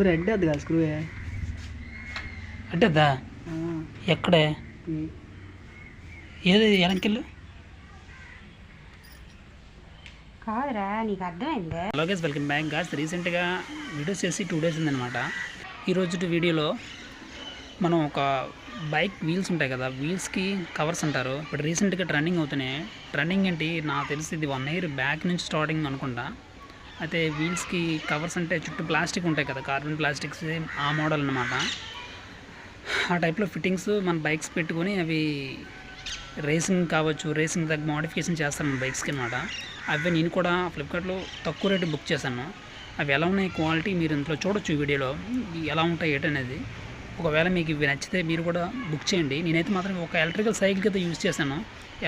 Red అది కదా screw అడ్డద్దా ఎక్కడే ఏది వెనకెళ్ళు కాదురా నీకు అర్థమైంది. Hello guys, welcome back guys. రీసెంట్గా వీడియోస్ చేసి 2 days ఉందన్నమాట. ఈరోజు వీడియోలో మనం ఒక బైక్ వీల్స్ ఉంటాయి కదా, వీల్స్కి కవర్స్ అంటారు. ఇప్పుడు రీసెంట్గా ట్రెండింగ్ అవుతున్నాయి. ట్రెండింగ్ ఏంటి నాకు తెలిసి ఇది 1 year బ్యాక్ నుంచి స్టార్టింగ్ అనుకుంటా. అయితే వీల్స్కి కవర్స్ అంటే చుట్టూ ప్లాస్టిక్ ఉంటాయి కదా, కార్బన్ ప్లాస్టిక్స్, ఆ మోడల్ అన్నమాట. ఆ టైప్లో ఫిట్టింగ్స్ మన బైక్స్ పెట్టుకొని అవి రేసింగ్ కావచ్చు, రేసింగ్ తగ్గ మోడిఫికేషన్ చేస్తాను మన బైక్స్కి అనమాట. అవి నేను కూడా ఫ్లిప్కార్ట్లో తక్కువ రేటు బుక్ చేశాను. అవి ఎలా ఉన్నాయి క్వాలిటీ మీరు ఇంట్లో చూడొచ్చు ఈ వీడియోలో, ఎలా ఉంటాయి ఏంటనేది. ఒకవేళ మీకు ఇవి నచ్చితే మీరు కూడా బుక్ చేయండి. నేనైతే మాత్రం ఒక ఎలక్ట్రికల్ సైకిల్కి అయితే యూజ్ చేశాను.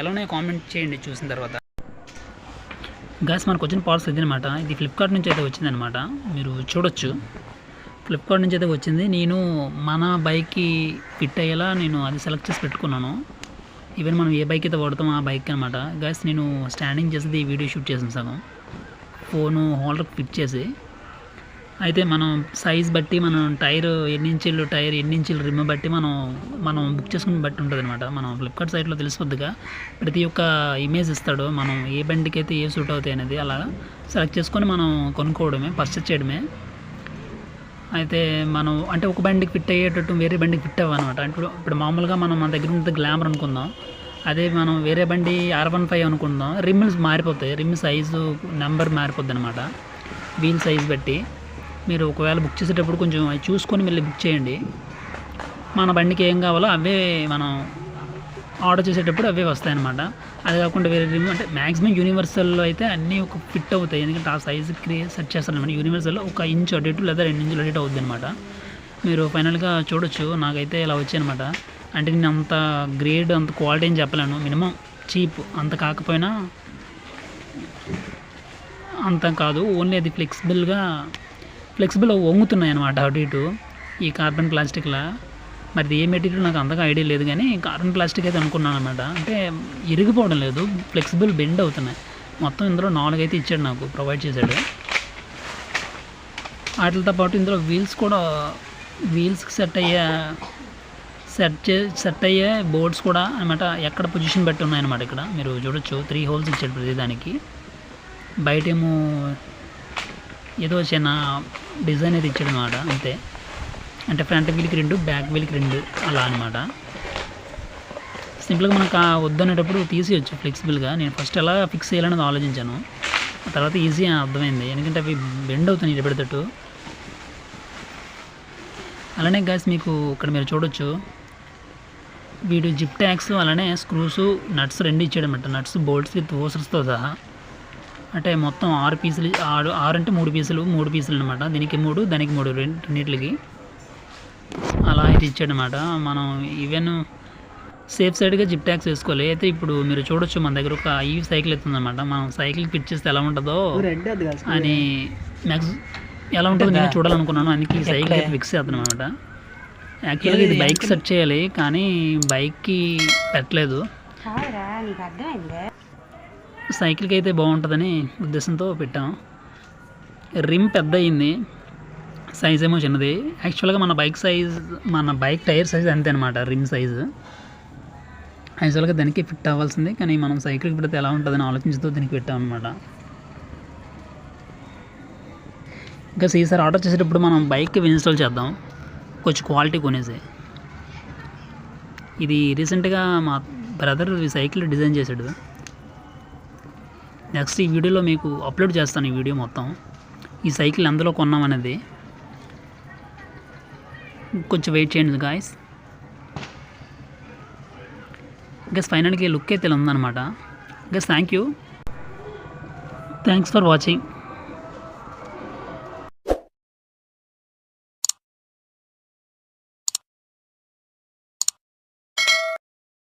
ఎలా ఉన్నాయో కామెంట్ చేయండి చూసిన తర్వాత. గాస్ మనకు వచ్చిన పార్సల్ ఇది అనమాట. ఇది ఫ్లిప్కార్ట్ నుంచి అయితే వచ్చిందనమాట, మీరు చూడొచ్చు. ఫ్లిప్కార్ట్ నుంచి అయితే వచ్చింది. నేను మన బైక్కి ఫిట్ అయ్యేలా నేను అది సెలెక్ట్ చేసి పెట్టుకున్నాను. ఈవెన్ మనం ఏ బైక్ అయితే వాడతామో ఆ బైక్ అనమాట. గాస్ నేను స్టాండింగ్ చేసేది వీడియో షూట్ చేసాను సగం, ఫోను హోల్డర్కి ఫిట్ చేసి. అయితే మనం సైజ్ బట్టి, మనం టైర్ ఎన్ని ఇంచులు రిమ్ బట్టి మనం బుక్ చేసుకుని బట్టి ఉంటుంది అనమాట. మనం ఫ్లిప్కార్ట్ సైట్లో తెలిసిపోద్దిగా ప్రతి ఒక్క ఇమేజ్ ఇస్తాడు, మనం ఏ బండికి అయితే ఏ సూట్ అవుతాయి అనేది. అలా సెలెక్ట్ చేసుకొని మనం కొనుక్కోవడమే, పర్చేస్ చేయడమే. అయితే మనం అంటే ఒక బండికి ఫిట్ అయ్యేటట్టు వేరే బండికి ఫిట్ అవ్వనమాట. అంటే ఇప్పుడు మామూలుగా మన దగ్గర ఉంటుంది గ్లామర్ అనుకుందాం, అదే మనం వేరే బండి R15 అనుకుందాం, రిమ్స్ మారిపోతాయి, రిమ్ సైజు నెంబర్ మారిపోద్ది అనమాట వీల్ సైజ్ బట్టి. మీరు ఒకవేళ బుక్ చేసేటప్పుడు కొంచెం అవి చూసుకొని మళ్ళీ బుక్ చేయండి. మన బండికి ఏం కావాలో అవే మనం ఆర్డర్ చేసేటప్పుడు అవే వస్తాయన్నమాట. అది కాకుండా వేరే రిమ్ అంటే మ్యాక్సిమం యూనివర్సల్లో అయితే అన్నీ ఒక ఫిట్ అవుతాయి, ఎందుకంటే ఆ సైజుకి సెట్ చేస్తారనమాట. యూనివర్సల్లో 1 ఇంచ్ అటు ఇటు లేదా 2 ఇంచులు అటు ఇటు అవుద్ది అనమాట. మీరు ఫైనల్గా చూడొచ్చు. నాకైతే ఇలా వచ్చాయి అనమాట. అంటే నేను అంత గ్రేడ్ అంత క్వాలిటీ అని చెప్పలేను, మినిమం చీప్ అంత కాకపోయినా అంత కాదు, ఓన్లీ అది ఫ్లెక్సిబుల్ వంగుతున్నాయి అనమాట అటు ఇటు ఈ కార్బన్ ప్లాస్టిక్లా. మరి ఏ మెటీరియల్ నాకు అంతగా ఐడియా లేదు, కానీ కార్బన్ ప్లాస్టిక్ అయితే అనుకున్నాను అనమాట. అంటే ఇరిగిపోవడం లేదు, ఫ్లెక్సిబుల్ బెండ్ అవుతున్నాయి. మొత్తం ఇందులో 4 అయితే ఇచ్చాడు, నాకు ప్రొవైడ్ చేశాడు. వాటితో పాటు ఇందులో వీల్స్కి సెట్ అయ్యే బోర్డ్స్ కూడా అనమాట. ఎక్కడ పొజిషన్ బట్టి ఉన్నాయన్నమాట. ఇక్కడ మీరు చూడొచ్చు 3 holes ఇచ్చాడు ప్రతిదానికి. బయటేమో ఏదో చిన్న డిజైన్ అయితే ఇచ్చాడు అనమాట, అంతే. అంటే ఫ్రంట్ వీల్కి 2, బ్యాక్ వీల్కి 2 అలా అనమాట. సింపుల్గా మనకు వద్దనేటప్పుడు తీసేయచ్చు ఫ్లెక్సిబుల్గా. నేను ఫస్ట్ ఎలా ఫిక్స్ చేయాలనేది ఆలోచించాను, ఆ తర్వాత ఈజీ అర్థమైంది, ఎందుకంటే అవి బెండ్ అవుతున్నాయి ఎప్పటితట్టు. అలానే గాయస్ మీకు ఇక్కడ మీరు చూడొచ్చు వీడు జిప్ ట్యాగ్స్, అలానే స్క్రూస్, నట్స్ 2 ఇచ్చాడు అనమాట. నట్స్ బోల్ట్స్ విత్ ఓసర్స్తో సహా. అంటే మొత్తం 6 పీసులు, 6 అంటే 3 పీసులు అనమాట. దీనికి 3, దానికి 3, రెండింటికి అలా అయితే ఇచ్చాడనమాట. మనం ఈవెన్ సేఫ్ సైడ్గా జిప్ ట్యాగ్స్ వేసుకోవాలి. అయితే ఇప్పుడు మీరు చూడొచ్చు మన దగ్గర ఒక ఈ సైకిల్ అవుతుందన్నమాట. మనం సైకిల్ ఫిట్ చేస్తే ఎలా ఉంటుందో అని ఎలా ఉంటుందో నేను చూడాలనుకున్నాను, అందుకే ఈ సైకిల్ అయితే ఫిక్స్ చేస్తాను అనమాట. యాక్చువల్గా ఇది బైక్ సెట్ చేయాలి, కానీ బైక్కి పెట్టలేదు. సైకిల్కి అయితే బాగుంటుందని ఉద్దేశంతో పెట్టాం. రిమ్ పెద్ద అయింది, సైజ్ ఏమో చిన్నది. యాక్చువల్గా మన బైక్ టైర్ సైజ్ అంతే అనమాట, రిమ్ సైజు. యాక్చువల్గా దానికి ఫిట్ అవ్వాల్సింది, కానీ మనం సైకిల్కి పెడితే ఎలా ఉంటుందని ఆలోచించుతూ దీనికి పెట్టాం అనమాట. ఇంకా ఈసారి ఆర్డర్ చేసేటప్పుడు మనం బైక్కి ఇన్స్టాల్ చేద్దాం, కొంచెం క్వాలిటీ కొనేసి. ఇది రీసెంట్గా మా బ్రదర్ ఈ సైకిల్ డిజైన్ చేశాడు. నెక్స్ట్ ఈ వీడియోలో మీకు అప్లోడ్ చేస్తాను, ఈ వీడియో మొత్తం ఈ సైకిల్ అందులో కొన్నామనేది. కొంచెం వెయిట్ చేయండి గాయస్. గస్ ఫైనల్కి లుక్ అయితే ఇలా ఉందన్నమాట. గస్ థ్యాంక్స్ ఫర్ వాచింగ్.